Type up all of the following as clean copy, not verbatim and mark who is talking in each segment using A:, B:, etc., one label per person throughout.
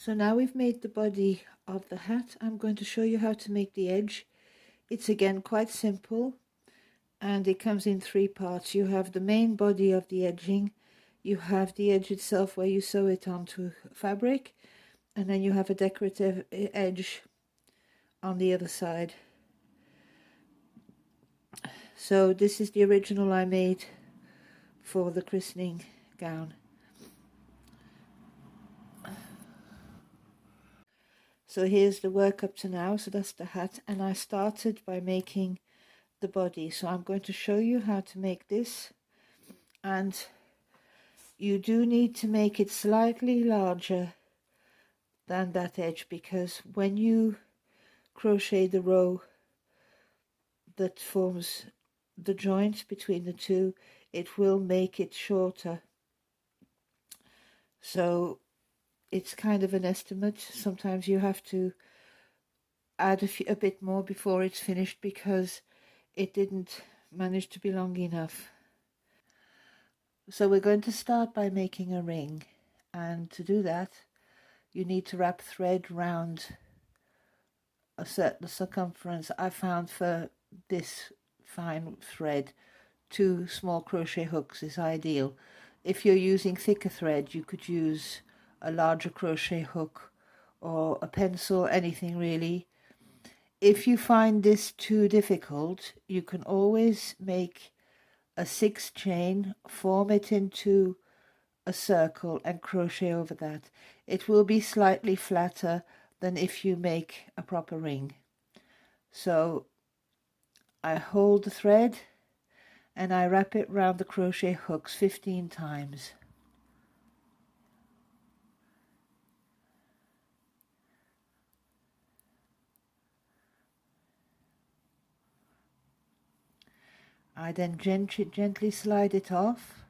A: So now we've made the body of the hat. I'm going to show you how to make the edge. It's again quite simple, and it comes in three parts. You have the main body of the edging, you have the edge itself where you sew it onto fabric, and then you have a decorative edge on the other side. So this is the original I made for the christening gown. So here's the work up to now. So that's the hat, and I started by making the body. So I'm going to show you how to make this, and you do need to make it slightly larger than that edge, because when you crochet the row that forms the joint between the two, it will make it shorter. So it's kind of an estimate. Sometimes you have to add a bit more before it's finished because it didn't manage to be long enough. So we're going to start by making a ring, and to do that you need to wrap thread round a certain circumference. I found for this fine thread 2 small crochet hooks is ideal. If you're using thicker thread, you could use a larger crochet hook or a pencil, anything really. If you find this too difficult, you can always make a 6 chain, form it into a circle and crochet over that. It will be slightly flatter than if you make a proper ring. So I hold the thread and I wrap it round the crochet hooks 15 times. I then gently slide it off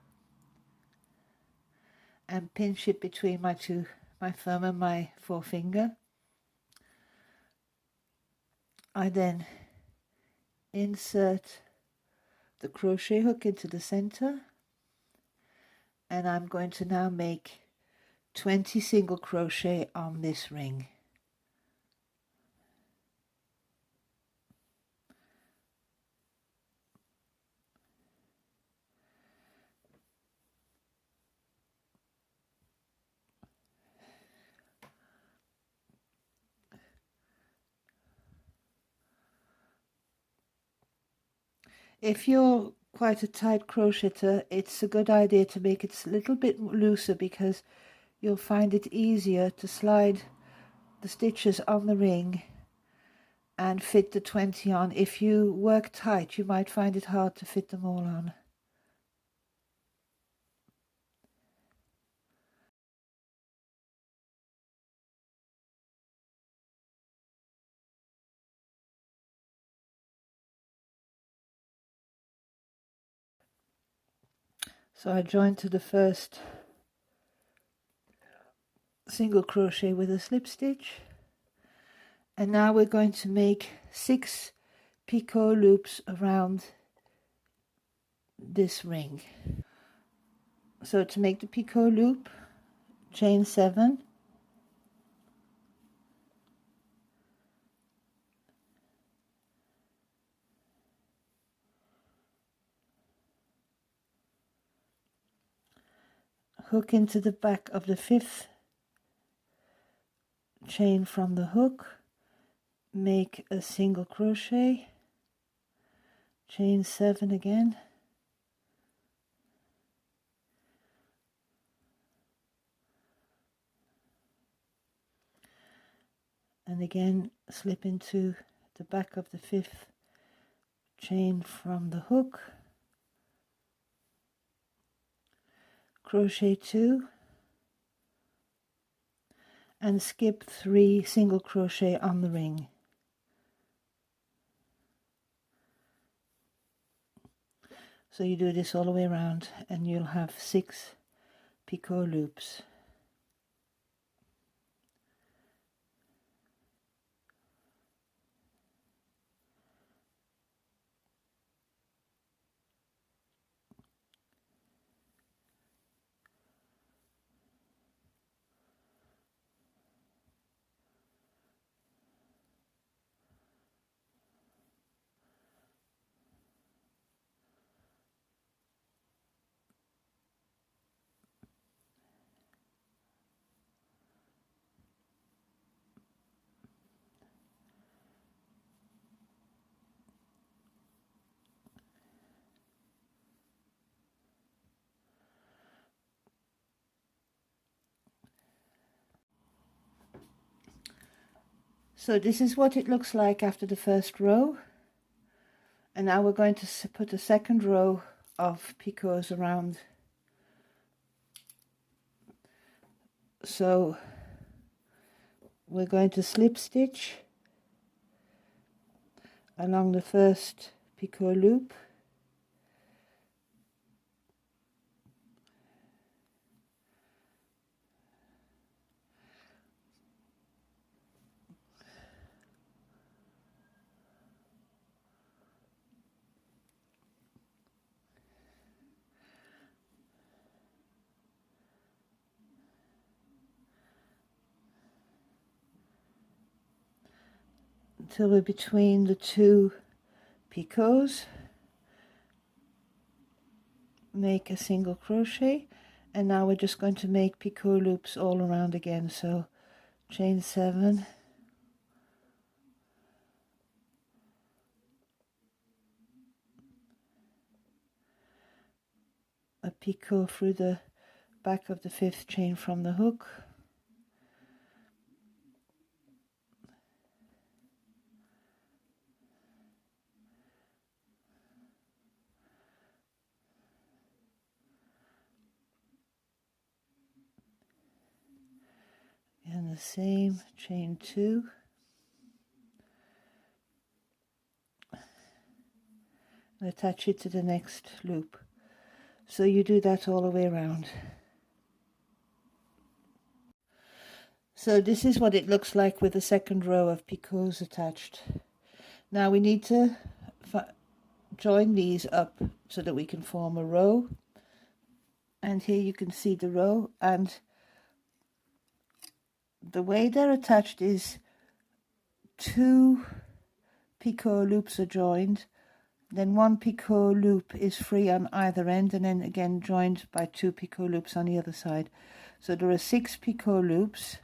A: and pinch it between my thumb and my forefinger. I then insert the crochet hook into the center, and I'm going to now make 20 single crochet on this ring. If you're quite a tight crocheter, it's a good idea to make it a little bit looser, because you'll find it easier to slide the stitches on the ring and fit the 20 on. If you work tight, you might find it hard to fit them all on. So I join to the first single crochet with a slip stitch, and now we're going to make 6 picot loops around this ring. So to make the picot loop, chain 7, hook into the back of the 5th chain from the hook, make a single crochet, chain 7 again, and again slip into the back of the 5th chain from the hook, crochet 2, and skip 3 single crochet on the ring. So you do this all the way around and you'll have 6 picot loops. So this is what it looks like after the first row, and now we're going to put a second row of picots around. So we're going to slip stitch along the first picot loop, until we're between the two picots. Make a single crochet, and now we're just going to make picot loops all around again. So chain 7, a picot through the back of the 5th chain from the hook, and the same, chain 2, and attach it to the next loop. So you do that all the way around. So this is what it looks like with the second row of picots attached. Now we need to join these up so that we can form a row, and here you can see the row, and the way they're attached is 2 picot loops are joined, then 1 picot loop is free on either end, and then again joined by 2 picot loops on the other side. So there are 6 picot loops,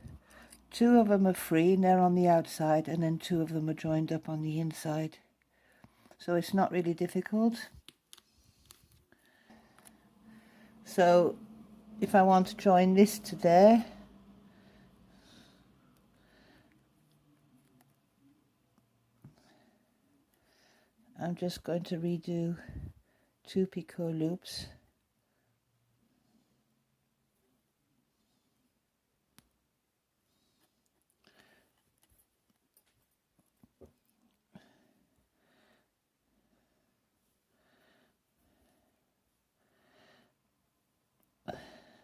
A: 2 of them are free and they're on the outside, and then 2 of them are joined up on the inside. So it's not really difficult. So if I want to join this to there, I'm just going to redo 2 picot loops.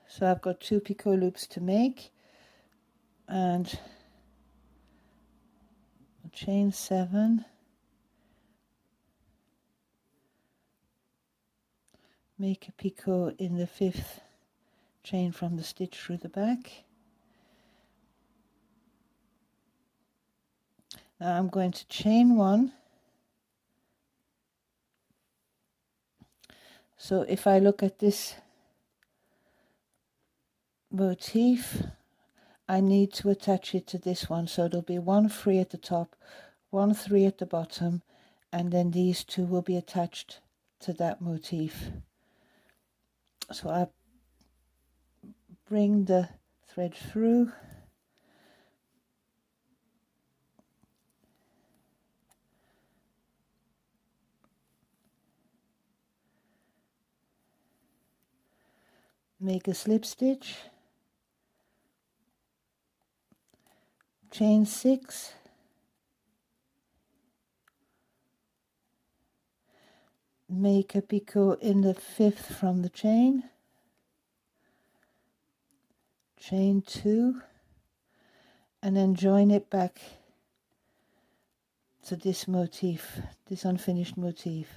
A: So I've got 2 picot loops to make, and chain 7, make a picot in the 5th chain from the stitch through the back. Now I'm going to chain 1. So if I look at this motif, I need to attach it to this one, so there'll be 1 free at the top, 1 3 at the bottom, and then these 2 will be attached to that motif. So I bring the thread through, make a slip stitch, chain 6, make a picot in the 5th from the chain, chain 2, and then join it back to this motif, this unfinished motif.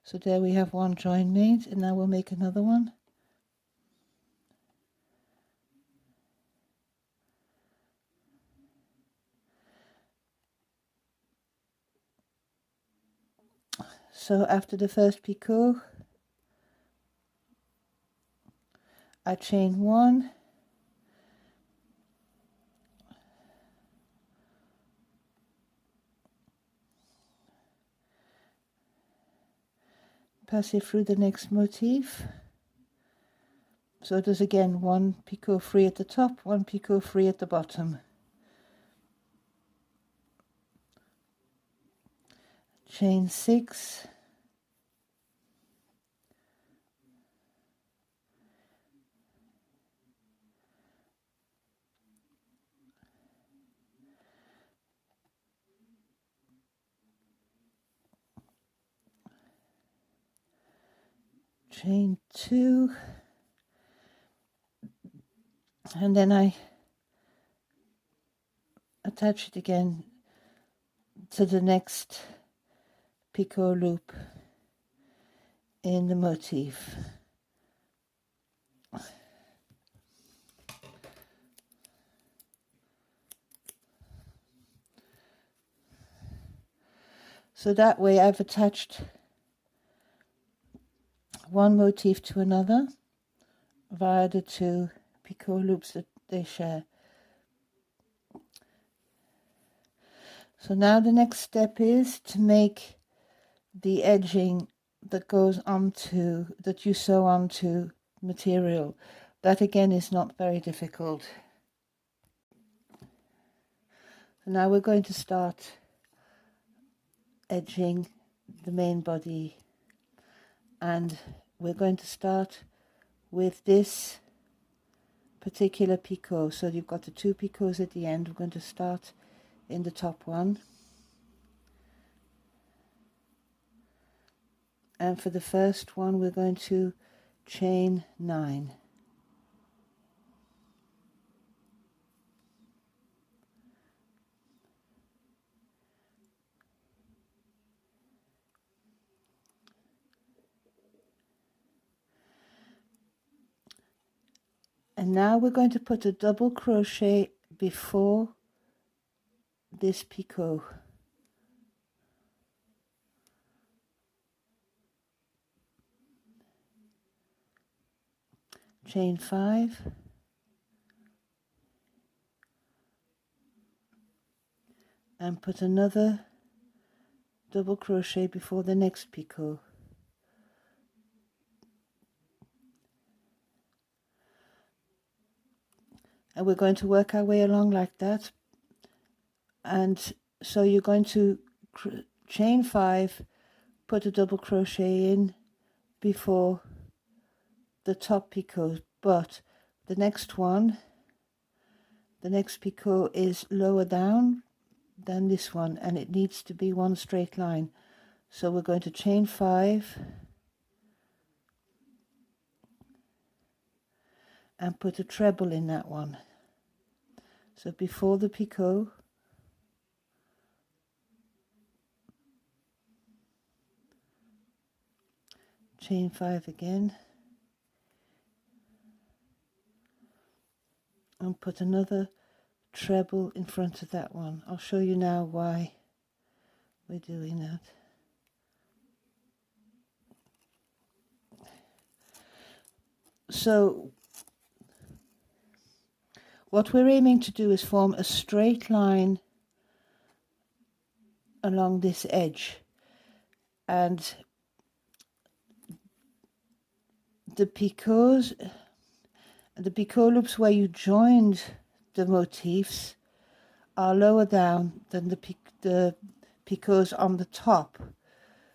A: So there we have 1 join made, and now we'll make another one. So after the first picot, I chain 1, pass it through the next motif, So there's again one picot free at the top, one picot free at the bottom. Chain 6, chain 2, and then I attach it again to the next picot loop in the motif. So that way I've attached one motif to another via the two picot loops that they share. So now the next step is to make the edging that goes onto, that you sew onto material. That again is not very difficult. So now we're going to start edging the main body, and we're going to start with this particular picot. So you've got the two picots at the end. We're going to start in the top one, and for the first one we're going to chain 9. And now we're going to put a double crochet before this picot. Chain 5, and put another double crochet before the next picot. And we're going to work our way along like that. And so you're going to chain 5, put a double crochet in before the top picot, but the next one, the next picot is lower down than this one, and it needs to be one straight line. So we're going to chain 5 and put a treble in that one. So before the picot, chain 5 again, and put another treble in front of that one. I'll show you now why we're doing that. So what we're aiming to do is form a straight line along this edge, and the picot loops where you joined the motifs are lower down than the picots on the top.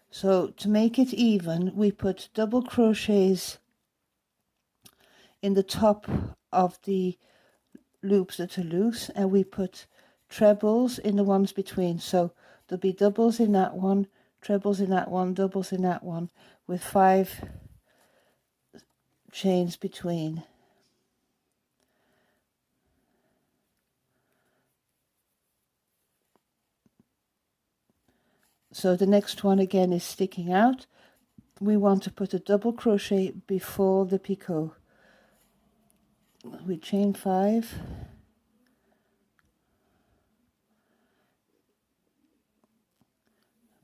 A: So to make it even, we put double crochets in the top of the loops that are loose, and we put trebles in the ones between. So there'll be doubles in that one, trebles in that one, doubles in that one, with 5 chains between. So the next one again is sticking out. We want to put a double crochet before the picot. We chain 5,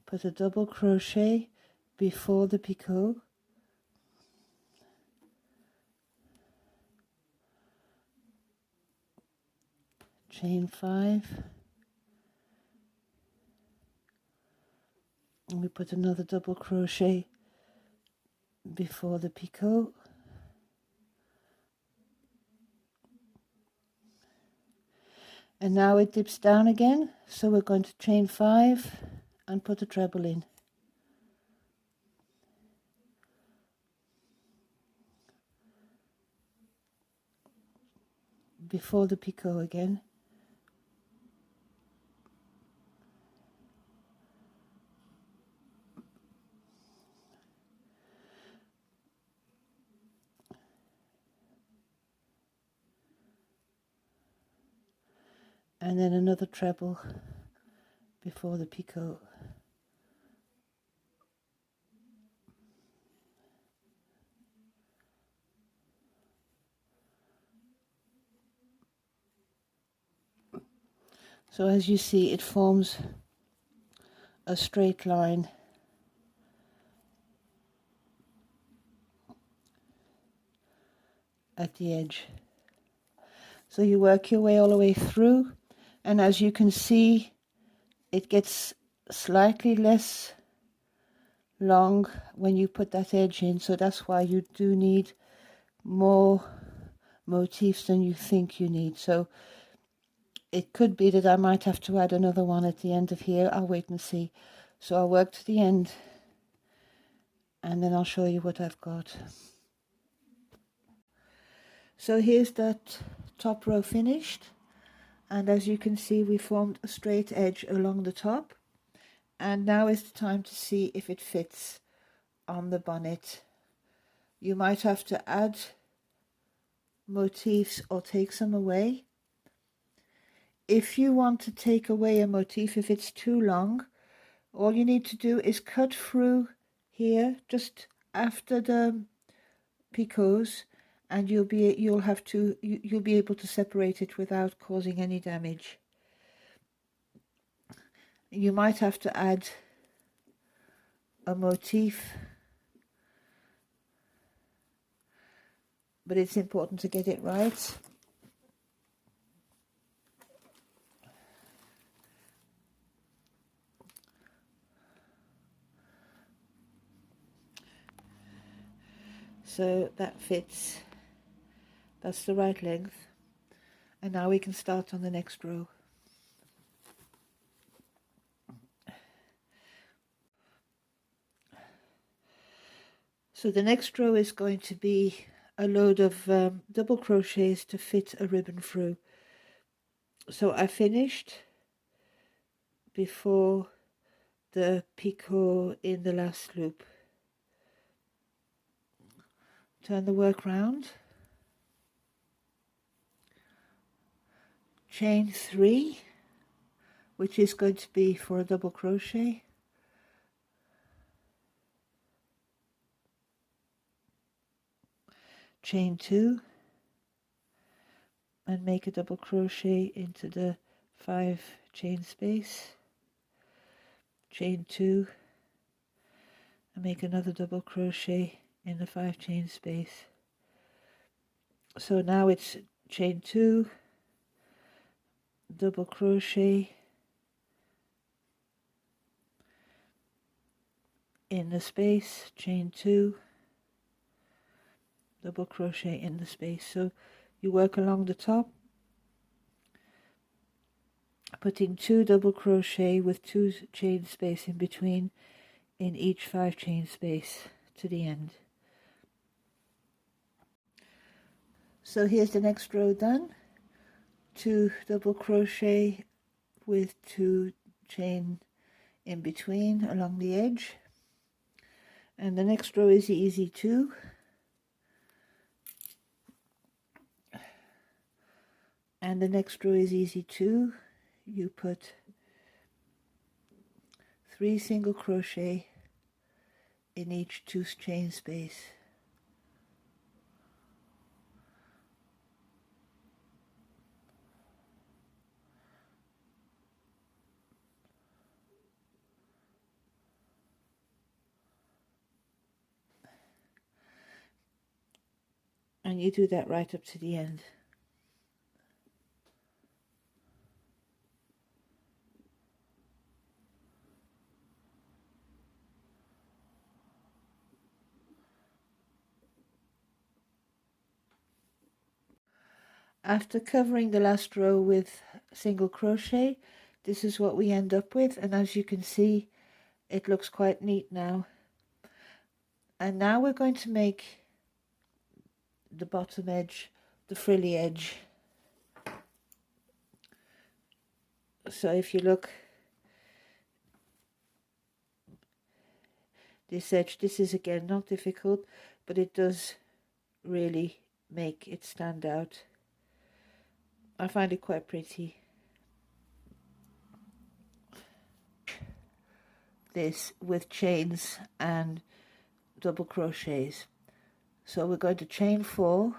A: put a double crochet before the picot, chain 5, and we put another double crochet before the picot, And now it dips down again, so we're going to chain 5 and put a treble in. Before the picot again. And then another treble before the picot. So as you see, it forms a straight line at the edge. So you work your way all the way through, and as you can see, it gets slightly less long when you put that edge in, so that's why you do need more motifs than you think you need. So it could be that I might have to add another one at the end of here. I'll wait and see. So I'll work to the end and then I'll show you what I've got. So here's that top row finished, and as you can see, we formed a straight edge along the top, and now is the time to see if it fits on the bonnet. You might have to add motifs or take some away. If you want to take away a motif, if it's too long, all you need to do is cut through here just after the picots, and you'll be able to separate it without causing any damage. You might have to add a motif, but it's important to get it right. So that fits, that's the right length, and now we can start on the next row. So the next row is going to be a load of double crochets to fit a ribbon through. So I finished before the picot in the last loop. Turn the work round, chain 3, which is going to be for a double crochet, chain 2, and make a double crochet into the 5 chain space, chain 2, and make another double crochet in the 5 chain space. So now it's chain 2, double crochet in the space, chain 2, double crochet in the space. So you work along the top, putting 2 double crochet with 2 chain space in between in each 5 chain space to the end. So here's the next row done. 2 double crochet with 2 chain in between along the edge, and the next row is easy too. And the next row is easy too. You put 3 single crochet in each 2 chain space. And you do that right up to the end. After covering the last row with single crochet. This is what we end up with, and as you can see, it looks quite neat now. And now we're going to make the bottom edge, the frilly edge. So if you look, this edge, this is again not difficult, but it does really make it stand out. I find it quite pretty. This with chains and double crochets. So we're going to chain 4,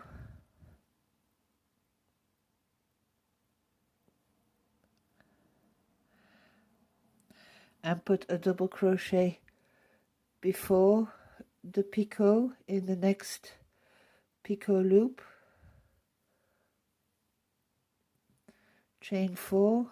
A: and put a double crochet before the picot in the next picot loop, chain 4,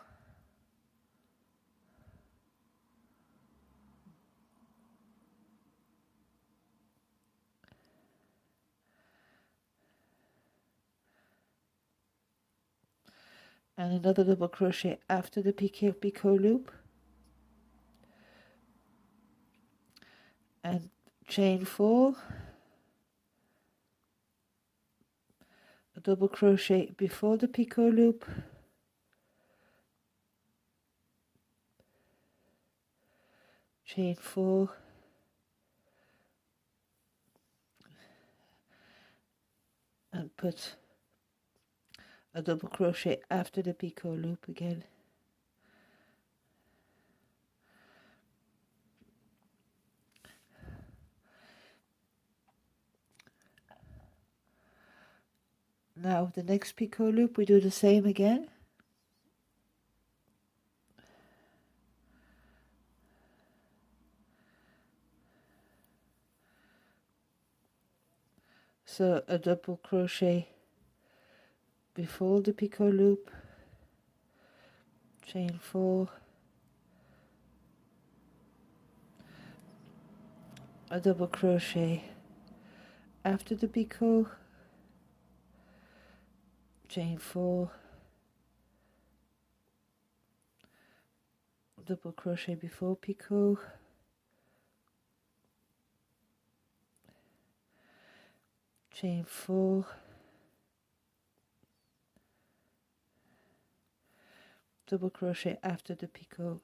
A: and another double crochet after the picot loop, and chain 4, a double crochet before the picot loop, chain 4, and put a double crochet after the picot loop again. Now the next picot loop we do the same again. So a double crochet before the picot loop, chain 4, a double crochet after the picot, chain 4, double crochet before picot, chain 4, double crochet after the picot,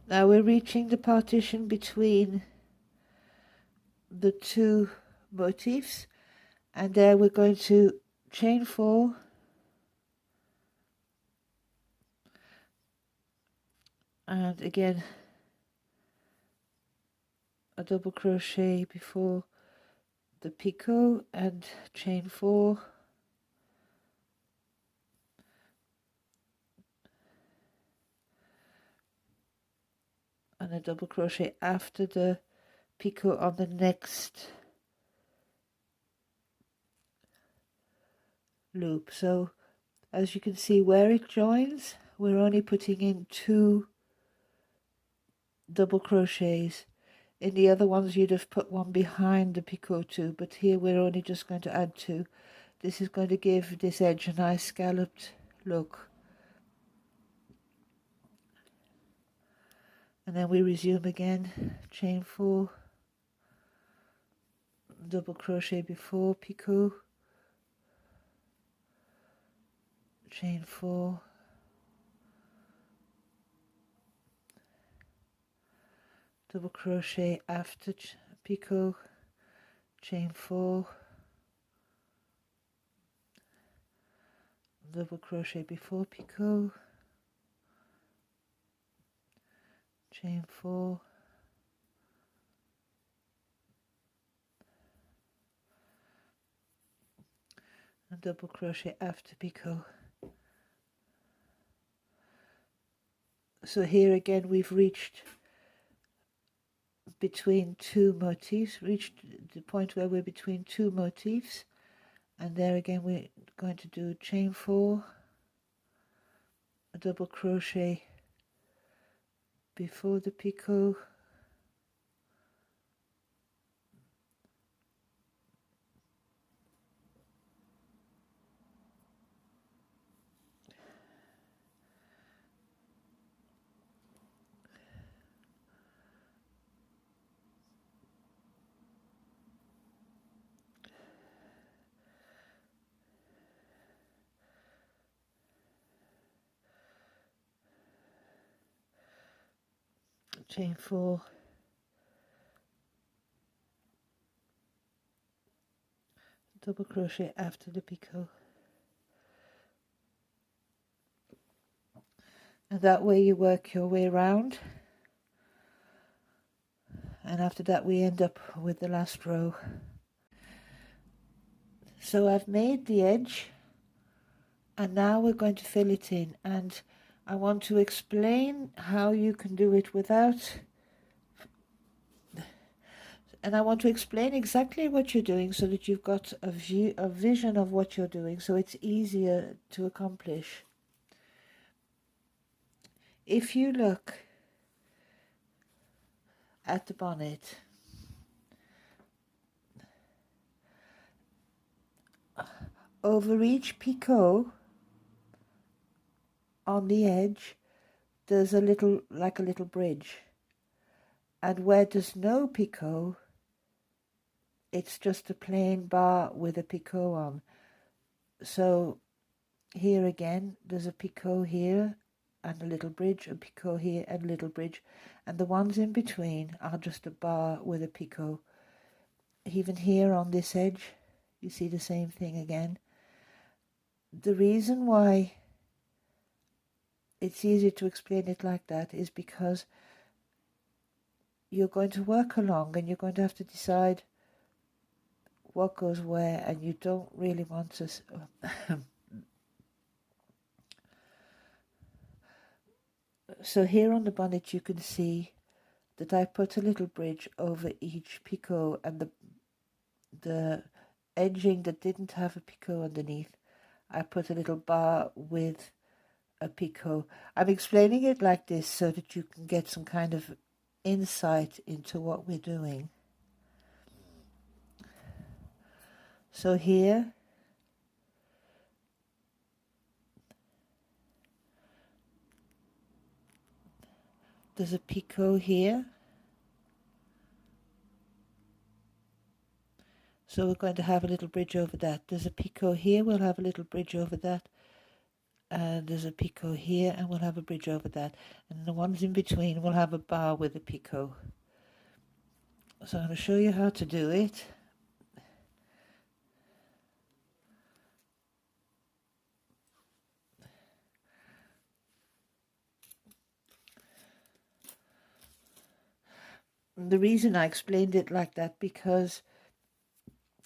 A: now we're reaching the partition between the two motifs, and there we're going to chain 4, and again a double crochet before the picot and chain 4, and a double crochet after the picot on the next loop. So as you can see where it joins, we're only putting in 2 double crochets. In the other ones you'd have put one behind the picot too, but here we're only just going to add 2. This is going to give this edge a nice scalloped look. And then we resume again, chain 4, double crochet before picot, chain 4, double crochet after picot, chain 4, double crochet before picot, chain 4, and double crochet after picot. So here again we've reached between 2 motifs, reached the point where we're between 2 motifs, and there again we're going to do chain 4, a double crochet before the picot, chain 4, double crochet after the picot, and that way you work your way around, and after that we end up with the last row. So I've made the edge, and now we're going to fill it in, and I want to explain how you can do it without, and I want to explain exactly what you're doing so that you've got a vision of what you're doing, so it's easier to accomplish. If you look at the bonnet, over each picot on the edge there's a little, like a little bridge, and where there's no picot it's just a plain bar with a picot on. So here again there's a picot here and a little bridge, a picot here and a little bridge, and the ones in between are just a bar with a picot. Even here on this edge you see the same thing again. The reason why it's easier to explain it like that is because you're going to work along and you're going to have to decide what goes where, and you don't really want to so here on the bonnet you can see that I put a little bridge over each picot, and the edging that didn't have a picot underneath I put a little bar with a picot. I'm explaining it like this so that you can get some kind of insight into what we're doing. So here there's a picot here, so we're going to have a little bridge over that. There's a picot here, we'll have a little bridge over that, and there's a picot here and we'll have a bridge over that, and the ones in between will have a bar with a picot. So I'm going to show you how to do it. And the reason I explained it like that, because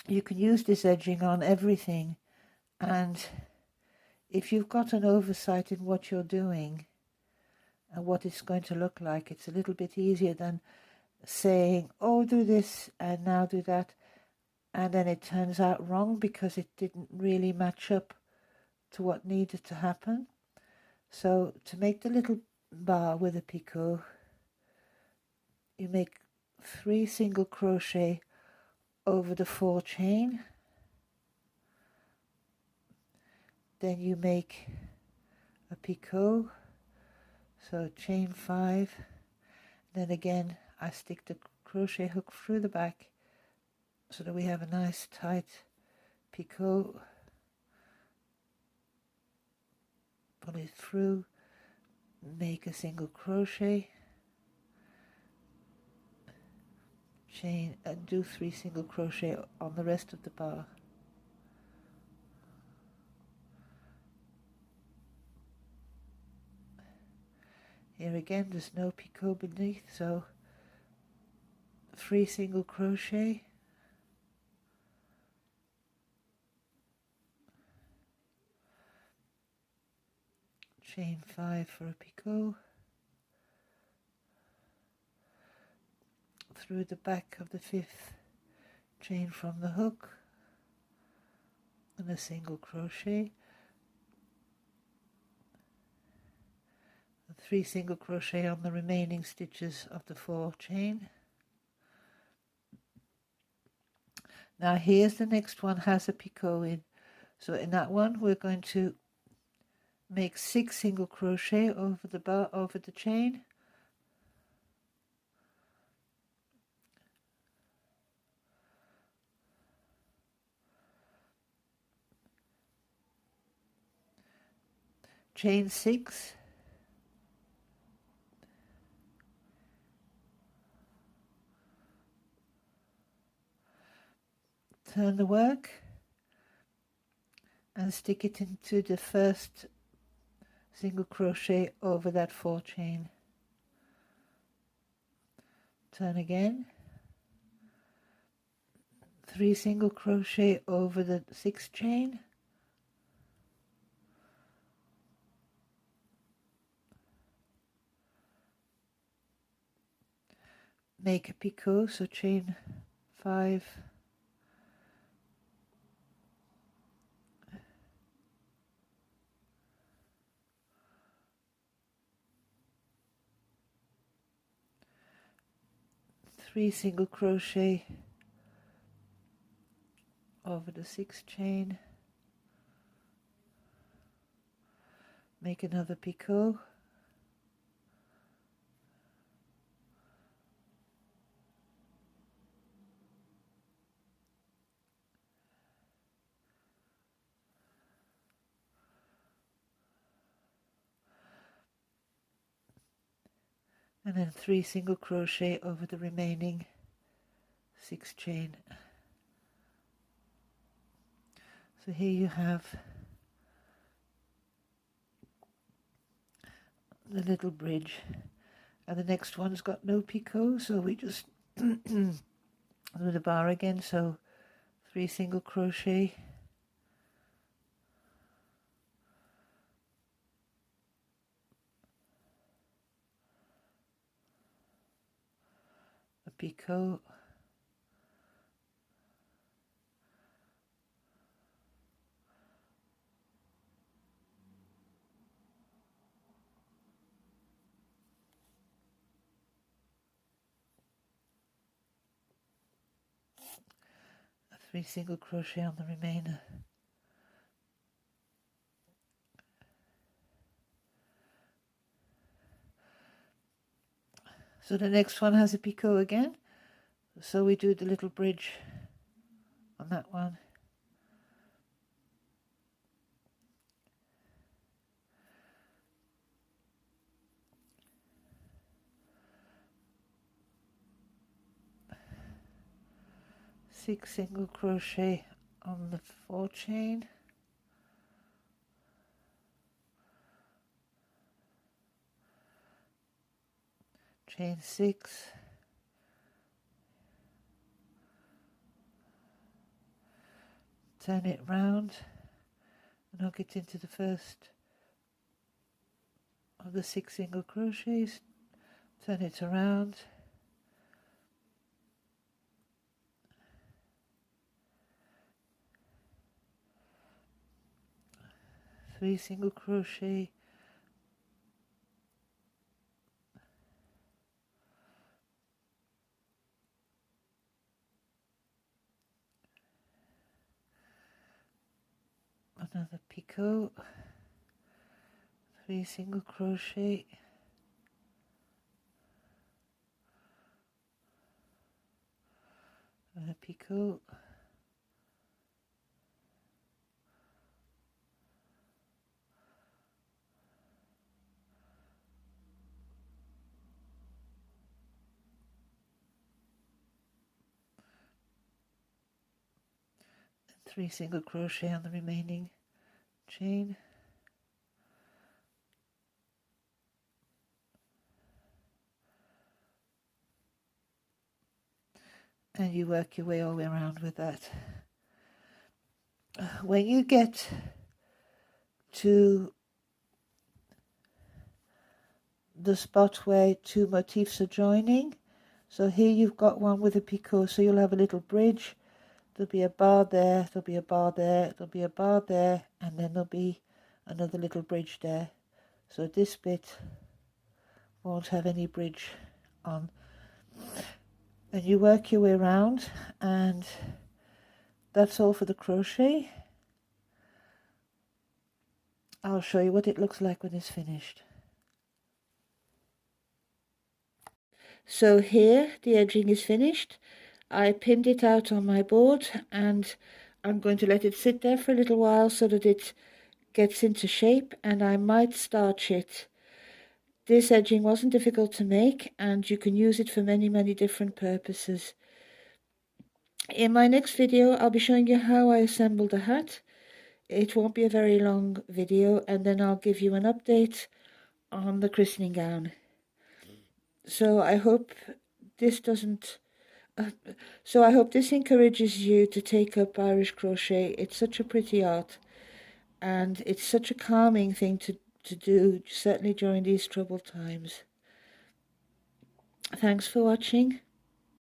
A: you can use this edging on everything, and if you've got an oversight in what you're doing and what it's going to look like, it's a little bit easier than saying, oh, do this and now do that, and then it turns out wrong because it didn't really match up to what needed to happen. So to make the little bar with a picot, you make 3 single crochet over the 4 chain, then you make a picot, so chain 5, then again I stick the crochet hook through the back so that we have a nice tight picot, pull it through, make a single crochet, chain, and do 3 single crochet on the rest of the bar. Here again there's no picot beneath, so 3 single crochet, chain 5 for a picot, through the back of the 5th chain from the hook, and a single crochet, and 3 single crochet on the remaining stitches of the 4 chain. Now here's the next one, has a picot in. So in that one we're going to make 6 single crochet over the chain. Chain 6, turn the work and stick it into the first single crochet over that 4 chain. Turn again, 3 single crochet over the 6th chain, make a picot, so chain 5, three single crochet over the 6th chain, make another picot, and then 3 single crochet over the remaining 6th chain. So here you have the little bridge, and the next one's got no picot, so we just do the bar again, so 3 single crochet, a picot, a 3 single crochet on the remainder. So the next one has a picot again, so we do the little bridge on that one. Six single crochet on the 4 chain, chain 6, turn it round and hook it into the first of the 6 single crochets, turn it around, three single crochet, another picot, 3 single crochet, and a picot, and 3 single crochet on the remaining chain. And you work your way all the way around with that. When you get to the spot where 2 motifs are joining, so here you've got one with a picot, so you'll have a little bridge, there'll be a bar there, there'll be a bar there, there'll be a bar there, and then there'll be another little bridge there. So this bit won't have any bridge on. Then you work your way around, and that's all for the crochet. I'll show you what it looks like when it's finished. So here the edging is finished. I pinned it out on my board, and I'm going to let it sit there for a little while so that it gets into shape, and I might starch it. This edging wasn't difficult to make, and you can use it for many different purposes. In my next video I'll be showing you how I assembled the hat. It won't be a very long video, and then I'll give you an update on the christening gown. So I hope this encourages you to take up Irish crochet. It's such a pretty art, and it's such a calming thing to do, certainly during these troubled times. Thanks for watching.